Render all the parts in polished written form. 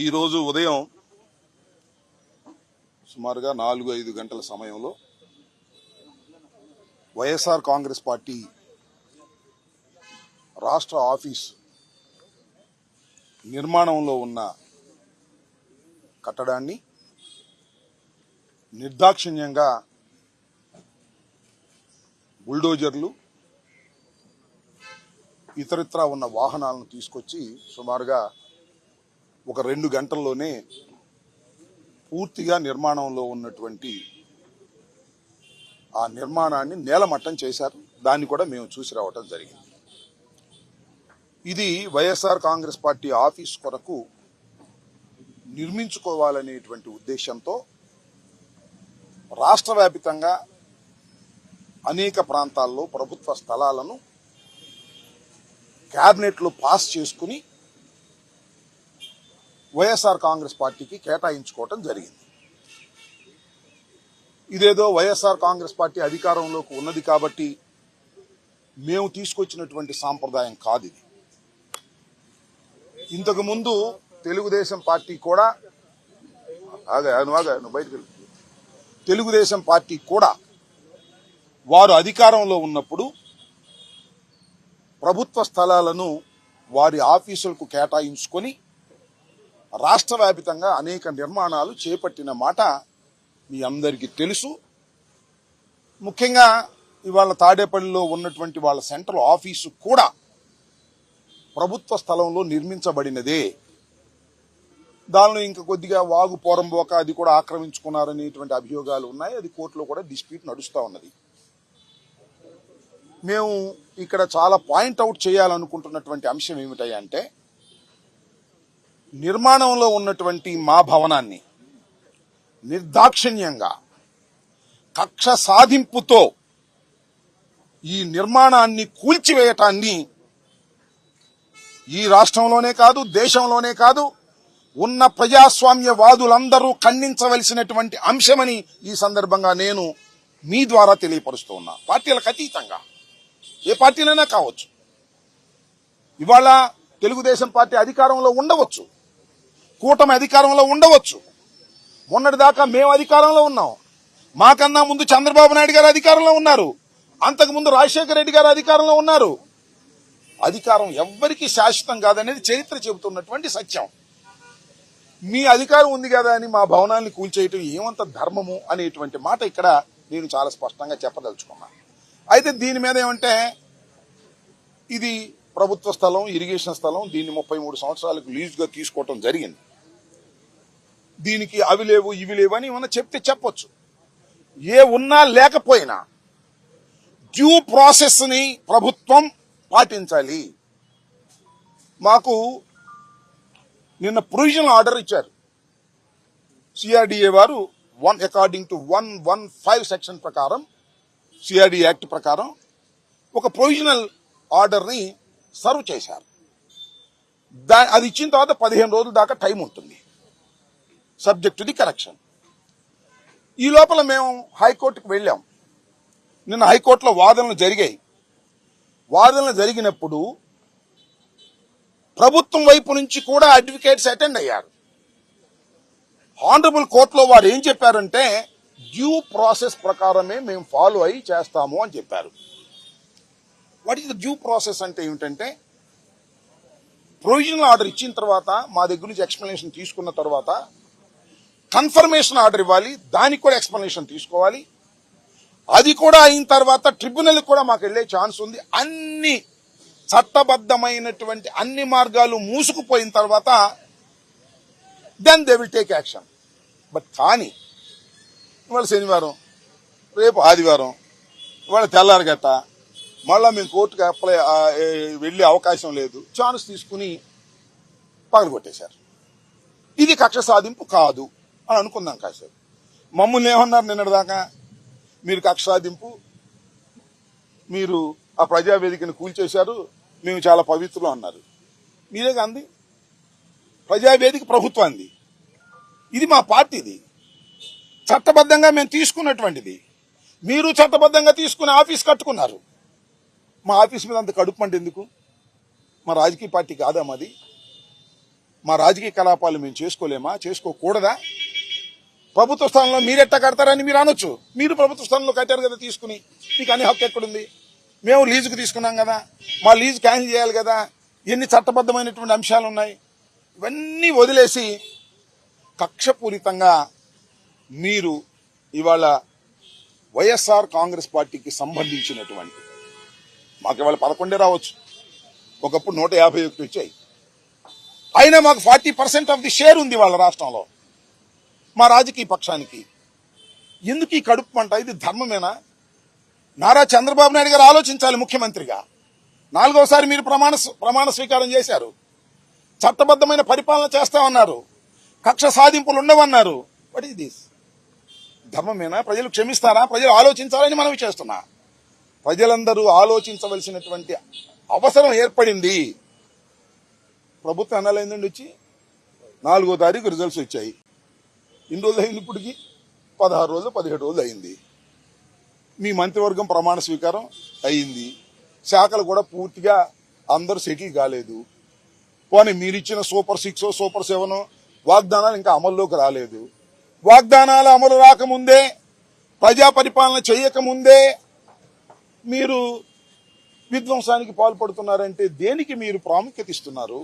ఈరోజు ఉదయం సుమారుగా 4-5 గంటల సమయంలో వైఎస్ఆర్ కాంగ్రెస్ పార్టీ రాష్ట్ర ఆఫీస్ నిర్మాణంలో ఉన్న కట్టడాన్ని నిర్దాక్షిణ్యంగా బుల్డోజర్లు ఇతరత్రా ఉన్న వాహనాలను తీసుకొచ్చి సుమారుగా ఒక 2 గంటల్లోనే పూర్తిగా నిర్మాణంలో ఉన్నటువంటి ఆ నిర్మాణాన్ని నేలమట్టం చేశారు. దాన్ని కూడా మేము చూసి రావటం జరిగింది. ఇది వైఎస్ఆర్ కాంగ్రెస్ పార్టీ ఆఫీస్ కొరకు నిర్మించుకోవాలనేటువంటి ఉద్దేశంతో రాష్ట్ర వ్యాప్తంగా అనేక ప్రాంతాల్లో ప్రభుత్వ స్థలాలను క్యాబినెట్లో పాస్ చేసుకుని వైఎస్ఆర్ కాంగ్రెస్ పార్టీకి కేటాయించుకోవటం జరిగింది. ఇదేదో వైఎస్ఆర్ కాంగ్రెస్ పార్టీ అధికారంలోకి ఉన్నది కాబట్టి మేము తీసుకొచ్చినటువంటి సాంప్రదాయం కాదు. ఇది ఇంతకుముందు తెలుగుదేశం పార్టీ కూడా తెలుగుదేశం పార్టీ కూడా వారు అధికారంలో ఉన్నప్పుడు ప్రభుత్వ స్థలాలను వారి ఆఫీసులకు కేటాయించుకొని రాష్ట్ర వ్యాప్తంగా అనేక నిర్మాణాలు చేపట్టిన మాట మీ అందరికీ తెలుసు. ముఖ్యంగా ఇవాళ తాడేపల్లిలో ఉన్నటువంటి వాళ్ళ సెంట్రల్ ఆఫీసు కూడా ప్రభుత్వ స్థలంలో నిర్మించబడినదే. దానిలో ఇంకా కొద్దిగా వాగు పోరంబోక అది కూడా ఆక్రమించుకున్నారనేటువంటి అభియోగాలు ఉన్నాయి. అది కోర్టులో కూడా డిస్ప్యూట్ నడుస్తూ ఉన్నది. మేము ఇక్కడ చాలా పాయింట్అవుట్ చేయాలనుకుంటున్నటువంటి అంశం ఏమిటంటే, నిర్మాణంలో ఉన్నటువంటి మా భవనాన్ని నిర్దాక్షిణ్యంగా కక్ష సాధింపుతో ఈ నిర్మాణాన్ని కూల్చివేయటాన్ని ఈ రాష్ట్రంలోనే కాదు, దేశంలోనే కాదు, ఉన్న ప్రజాస్వామ్యవాదులందరూ ఖండించవలసినటువంటి అంశమని ఈ సందర్భంగా నేను మీ ద్వారా తెలియపరుస్తూ ఉన్నా. పార్టీలకు అతీతంగా ఏ పార్టీలైనా కావచ్చు. ఇవాళ తెలుగుదేశం పార్టీ అధికారంలో ఉండవచ్చు, కూటమి అధికారంలో ఉండవచ్చు. మొన్నటిదాకా మేము అధికారంలో ఉన్నాం. మాకన్నా ముందు చంద్రబాబు నాయుడు గారు అధికారంలో ఉన్నారు. అంతకుముందు రాజశేఖర రెడ్డి గారు అధికారంలో ఉన్నారు. అధికారం ఎవ్వరికీ శాశ్వతం కాదనేది చరిత్ర చెబుతున్నటువంటి సత్యం. మీ అధికారం ఉంది కదా అని మా భవనాన్ని కూల్చేయటం ఏమంత ధర్మము అనేటువంటి మాట ఇక్కడ నేను చాలా స్పష్టంగా చెప్పదలుచుకున్నాను. అయితే దీని మీద ఏమంటే, ఇది ప్రభుత్వ స్థలం, ఇరిగేషన్ స్థలం. దీన్ని 33 సంవత్సరాలకు లీజుగా తీసుకోవటం జరిగింది. దీనికి అవి లేవు ఇవి లేవు అని ఏమన్నా చెప్తే చెప్పొచ్చు. ఏ ఉన్నా లేకపోయినా డ్యూ ప్రాసెస్ ని ప్రభుత్వం పాటించాలి. మాకు నిన్న ప్రొవిజనల్ ఆర్డర్ ఇచ్చారు సిఆర్డీఏ వారు. అకార్డింగ్ టు 115 సెక్షన్ ప్రకారం, సిఆర్డీ యాక్ట్ ప్రకారం ఒక ప్రొవిజనల్ ఆర్డర్ ని సర్వ్ చేశారు. అది ఇచ్చిన తర్వాత 15 రోజుల దాకా టైం ఉంటుంది, సబ్జెక్ట్ టు ది కరెక్షన్. ఈ లోపల మేము హైకోర్టుకు వెళ్ళాం. నిన్న హైకోర్టులో వాదనలు జరిగాయి. వాదనలు జరిగినప్పుడు ప్రభుత్వం వైపు నుంచి కూడా అడ్వకేట్స్ అటెండ్ అయ్యారు. ఆనరబుల్ కోర్టులో వారు ఏం చెప్పారంటే, డ్యూ ప్రాసెస్ ప్రకారమే మేము ఫాలో అయ్యి చేస్తాము అని చెప్పారు. What is the due process అంటే ఏమిటంటే, ప్రొవిజనల్ ఆర్డర్ ఇచ్చిన తర్వాత మా దగ్గర నుంచి ఎక్స్ప్లెనేషన్ తీసుకున్న తర్వాత కన్ఫర్మేషన్ ఆర్డర్ ఇవ్వాలి. దానికి కూడా ఎక్స్ప్లెనేషన్ తీసుకోవాలి. అది కూడా అయిన తర్వాత ట్రిబ్యునల్ కూడా మాకు వెళ్లే ఛాన్స్ ఉంది. అన్ని చట్టబద్ధమైనటువంటి అన్ని మార్గాలు మూసుకుపోయిన తర్వాత then they will take action. But కానీ ఇవాళ శనివారం, రేపు ఆదివారం, ఇవాళ తెల్లారగట్ట మళ్ళా మేము కోర్టుకు వెళ్లే అవకాశం లేదు. ఛాన్స్ తీసుకుని పగలగొట్టేశారు. ఇది కక్ష సాధింపు కాదు అని అనుకుందాం. కాసేపు మమ్మల్ని ఏమన్నారు నిన్నటిదాకా, మీరు కక్ష సాధింపు, మీరు ఆ ప్రజావేదికను కూల్చేశారు, మేము చాలా పవిత్రులు అన్నారు. మీరే కాంది, ప్రజావేదిక ప్రభుత్వాన్ని. ఇది మా పార్టీది, చట్టబద్ధంగా మేము తీసుకున్నటువంటిది. మీరు చట్టబద్ధంగా తీసుకుని ఆఫీస్ కట్టుకున్నారు. మా ఆఫీస్ మీద అంత కడుపు అంటే ఎందుకు? మా రాజకీయ పార్టీ కాదా మాది? మా రాజకీయ కలాపాలు మేము చేసుకోలేమా, చేసుకోకూడదా? ప్రభుత్వ స్థానంలో మీరెట్టా కడతారని మీరు అనొచ్చు. మీరు ప్రభుత్వ స్థానంలో కట్టారు కదా తీసుకుని, మీకు అన్ని హక్కు ఎక్కడుంది? మేము లీజుకు తీసుకున్నాం కదా, మా లీజు క్యాన్సిల్ చేయాలి కదా, ఎన్ని చట్టబద్ధమైనటువంటి అంశాలు ఉన్నాయి. ఇవన్నీ వదిలేసి కక్షపూరితంగా మీరు ఇవాళ వైఎస్ఆర్ కాంగ్రెస్ పార్టీకి సంబంధించినటువంటి, మాకు ఇవాళ 11 రావచ్చు, ఒకప్పుడు 151 వచ్చాయి, అయినా మాకు 40% ఆఫ్ ది షేర్ ఉంది వాళ్ళ రాష్ట్రంలో. మా రాజకీయ పక్షానికి ఎందుకు ఈ కడుపు పంట? ఇది ధర్మమేనా? నారా చంద్రబాబు నాయుడు గారు ఆలోచించాలి. ముఖ్యమంత్రిగా 4వసారి మీరు ప్రమాణ స్వీకారం చేశారు, చట్టబద్ధమైన పరిపాలన చేస్తామన్నారు, కక్ష సాధింపులు ఉండవన్నారు. What is this? ధర్మమేనా? ప్రజలు క్షమిస్తారా? ప్రజలు ఆలోచించాలని మనవి చేస్తున్నా. ప్రజలందరూ ఆలోచించవలసినటువంటి అవసరం ఏర్పడింది. ప్రభుత్వం ఎన్నాళ్ళైందండి వచ్చి? 4వ తారీఖు రిజల్ట్స్ వచ్చాయి. ఇన్ని రోజులు అయింది, ఇప్పటికి 16 రోజులు 17 రోజులు అయింది. మీ మంత్రివర్గం ప్రమాణ స్వీకారం అయింది, శాఖలు కూడా పూర్తిగా అందరూ సెటిల్ కాలేదు. పోనీ మీరిచ్చిన సూపర్ 6 సూపర్ 7 వాగ్దానాలు ఇంకా అమల్లోకి రాలేదు. వాగ్దానాలు అమలు రాకముందే, ప్రజా పరిపాలన చేయకముందే మీరు విధ్వంసానికి పాల్పడుతున్నారంటే దేనికి మీరు ప్రాముఖ్యత ఇస్తున్నారు?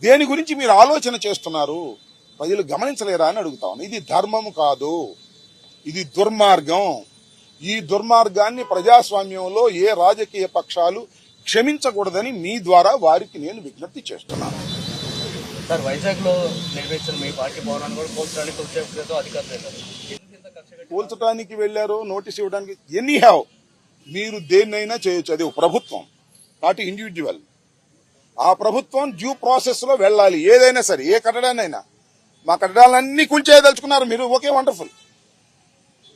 దేని గురించి మీరు ఆలోచన చేస్తున్నారు? ప్రజలు గమనించలేరా అని అడుగుతాను. ఇది ధర్మం కాదు, ఇది దుర్మార్గం. ఈ దుర్మార్గాన్ని ప్రజాస్వామ్యంలో ఏ రాజకీయ పక్షాలు క్షమించకూడదని మీ ద్వారా వారికి నేను విజ్ఞప్తి చేస్తున్నాను. సార్, వైజాగ్ లో నిర్మించిన మీ పార్టీ భవనాన్ని కూడా కూల్చడానికి ఉద్యోగులతో అధికారులు కూల్చడానికి వెళ్లారు, నోటీస్ ఇవ్వడానికి. ఎనీ హ్యావ్, మీరు దేన్నైనా చేయొచ్చు. అది ప్రభుత్వం, నాట్ ఇండివిజువల్. ఆ ప్రభుత్వం డ్యూ ప్రాసెస్ లో వెళ్ళాలి. ఏదైనా సరే, ఏ కట్టడాన్నైనా. మా కట్టడాలన్నీ కూల్చేయదలుచుకున్నారు మీరు, okay, wonderful.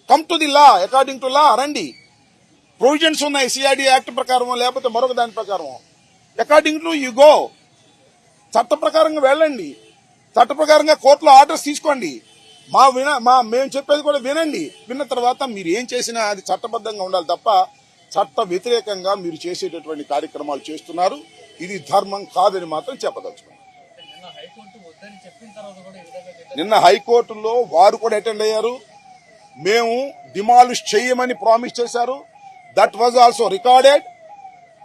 Come to the law, according to law రండి. ప్రొవిజన్స్ ఉన్నాయి సిఆర్డీ యాక్ట్ ప్రకారం, లేకపోతే మరొక దాని ప్రకారం. According to you go. చట్ట ప్రకారంగా వెళ్ళండి, చట్ట ప్రకారంగా కోర్టులో ఆర్డర్స్ తీసుకోండి. మేము చెప్పేది కూడా వినండి. విన్న తర్వాత మీరు ఏం చేసినా అది చట్టబద్ధంగా ఉండాలి తప్ప చట్ట వ్యతిరేకంగా మీరు చేసేటటువంటి కార్యక్రమాలు చేస్తున్నారు. ఇది ధర్మం కాదని మాత్రం చెప్పదలుచుకున్నాను. నిన్న హైకోర్టులో వారు కూడా అటెండ్ అయ్యారు. మేము డిమాలిష్ చేయమని ప్రామిస్ చేశారు. That was also recorded.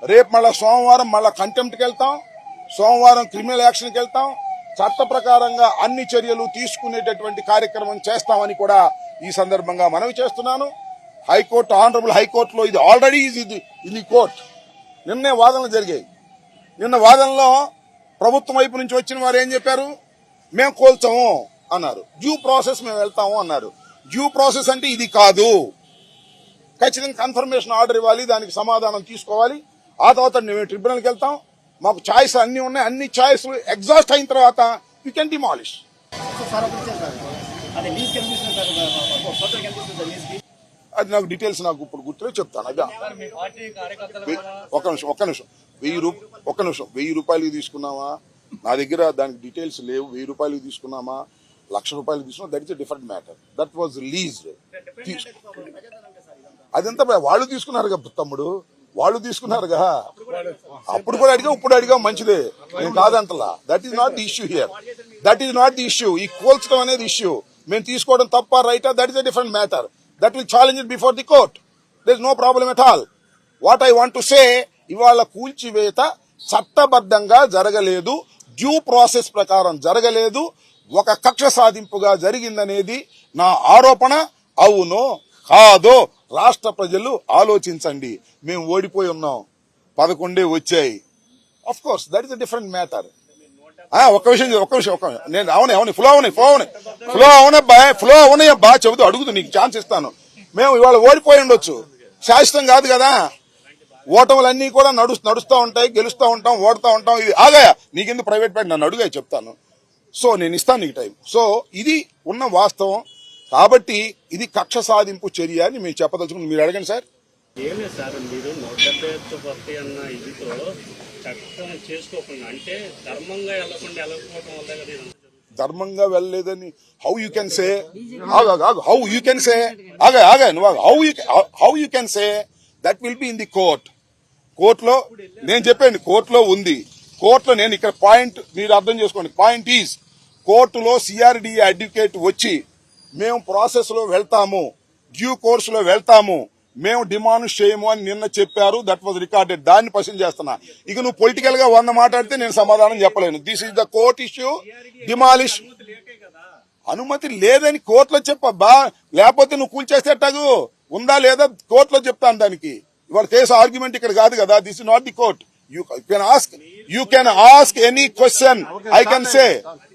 రేపు మళ్ళా సోమవారం మళ్ళా కంటెంప్ట్కి వెళ్తాం, సోమవారం క్రిమినల్ యాక్షన్కి వెళ్తాం. చట్ట ప్రకారంగా అన్ని చర్యలు తీసుకునేటటువంటి కార్యక్రమం చేస్తామని కూడా ఈ సందర్భంగా మనవి చేస్తున్నాను. హైకోర్టు, ఆనరబుల్ హైకోర్టులో ఇది ఆల్రెడీ ఇది కోర్ట్. నిన్నే వాదనలు జరిగాయి. నిన్న వాదనలో ప్రభుత్వం వైపు నుంచి వచ్చిన వారు ఏం చెప్పారు? మేము కోల్చాము అన్నారు. డ్యూ ప్రాసెస్ మేము వెళ్తాము అన్నారు. డ్యూ ప్రాసెస్ అంటే ఇది కాదు. ఖచ్చితంగా కన్ఫర్మేషన్ ఆర్డర్ ఇవ్వాలి, దానికి సమాధానం తీసుకోవాలి. ఆ తర్వాత మేము ట్రిబ్యునల్కి వెళ్తాం. మాకు ఛాయిస్ అన్ని ఉన్నాయి. అన్ని ఛాయిస్ ఎగ్జాస్ట్ అయిన తర్వాత యూ కెన్ డిమాలిష్. అది నాకు డీటెయిల్స్ నాకు ఇప్పుడు గుర్తులే చెప్తాను. అదే ఒక్క నిమిషం 1000 రూపాయలకి తీసుకున్నామా? నా దగ్గర దానికి డీటెయిల్స్ లేవు. 1000 రూపాయలకి తీసుకున్నామా, 1,00,000 రూపాయలకి తీసుకున్నా, that is a different matter. That was leased. అదంతా వాళ్ళు తీసుకున్నారు కదా తమ్ముడు, వాళ్ళు తీసుకున్నారుగా. అప్పుడు కూడా అడిగా, ఇప్పుడు అడిగా, మంచిదే, నేను కాదంటలా. That is not the issue here. That is not the issue. ఈ కోల్చడం అనేది ఇష్యూ. మేము తీసుకోవడం తప్ప రైటా, that is a different matter. That will challenge it before the court. There is no problem at all. What I want to say, ఇవాళ కూల్చివేత చట్టబద్ధంగా జరగలేదు, డ్యూ ప్రాసెస్ ప్రకారం జరగలేదు, ఒక కక్ష సాధింపుగా జరిగిందనేది నా ఆరోపణ. అవునో కాదో రాష్ట్ర ప్రజలు ఆలోచించండి. మేము ఓడిపోయి ఉన్నాం, 11 వచ్చాయి. Of course that is a different matter. ఒక్క విషయం నేను అవునే ఫ్లో అవునాయి బా చెబుతూ అడుగుతూ నీకు ఛాన్స్ ఇస్తాను. మేము ఇవాళ ఓడిపోయి ఉండొచ్చు, శాశ్వతం కాదు కదా. ఓటములన్నీ కూడా నడుస్తూ ఉంటాయి, గెలుస్తూ ఉంటాం, ఓడుతూ ఉంటాం. ఇది ఆగాయా నీకెందుకు ప్రైవేట్ బ్యాంక్, నన్ను అడుగా చెప్తాను. సో నేను ఇస్తాను నీకు టైం. సో ఇది ఉన్న వాస్తవం. కాబట్టి ఇది కక్ష సాధింపు చర్య అని మేము చెప్పదలుచుకున్నాం. మీరు అడగండి సార్. ఏం లేదు సార్, మీరు 171 అన్న ఇదితో చట్టం చేసుకోకుండా, అంటే ధర్మంగా వెళ్ళకపోవడం వల్ల కదా. ధర్మంగా వెళ్ళలేదని how you can say, how you can say, నువ్వు how you can say that will be in the court. కోర్టులో నేను చెప్పాను, కోర్టులో ఉంది. కోర్టులో నేను ఇక్కడ పాయింట్ మీరు అర్థం చేసుకోండి. పాయింట్ ఈజ్ కోర్టులో సిఆర్డిఏ అడ్వకేట్ వచ్చి మేము ప్రాసెస్ లో వెళ్తాము, డ్యూ కోర్స్ లో వెళ్తాము, మేము డిమాండ్ చేయము అని నిన్న చెప్పారు. That was recorded. దాన్ని క్వశ్చన్ చేస్తున్నా. ఇక నువ్వు పొలిటికల్ గా 100 మాట్లాడితే నేను సమాధానం చెప్పలేను. This is the court issue. Demolish అనుమతి లేదని కోర్టులో చెప్పబ్బా, లేకపోతే నువ్వు కూల్చేస్తే టగు ఉందా లేదా కోర్టులో చెప్తాను. దానికి ఇవాళ కేసు ఆర్గ్యుమెంట్ ఇక్కడ కాదు కదా. This is not the court. You can ask any question, I can say.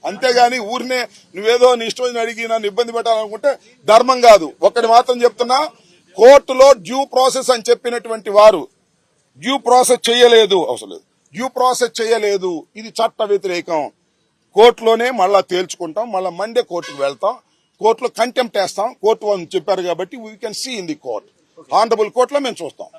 అంతేగాని ఊరినే నువ్వేదో నీ ఇష్టం అడిగి నన్ను ఇబ్బంది పెట్టాలనుకుంటే ధర్మం కాదు. ఒక్కటి మాత్రం చెప్తున్నా, కోర్టులో డ్యూ ప్రాసెస్ అని చెప్పినటువంటి వారు డ్యూ ప్రాసెస్ చేయలేదు. అవసరం లేదు, డ్యూ ప్రాసెస్ చేయలేదు. ఇది చట్ట వ్యతిరేకం. కోర్టులోనే మళ్ళా తేల్చుకుంటాం. మళ్ళా మండే కోర్టుకు వెళ్తాం. కోర్టులో కంటెంప్ట్ వేస్తాం. కోర్టు వాళ్ళు చెప్పారు కాబట్టి we can see in the court. Honourable కోర్టులో మేము చూస్తాం.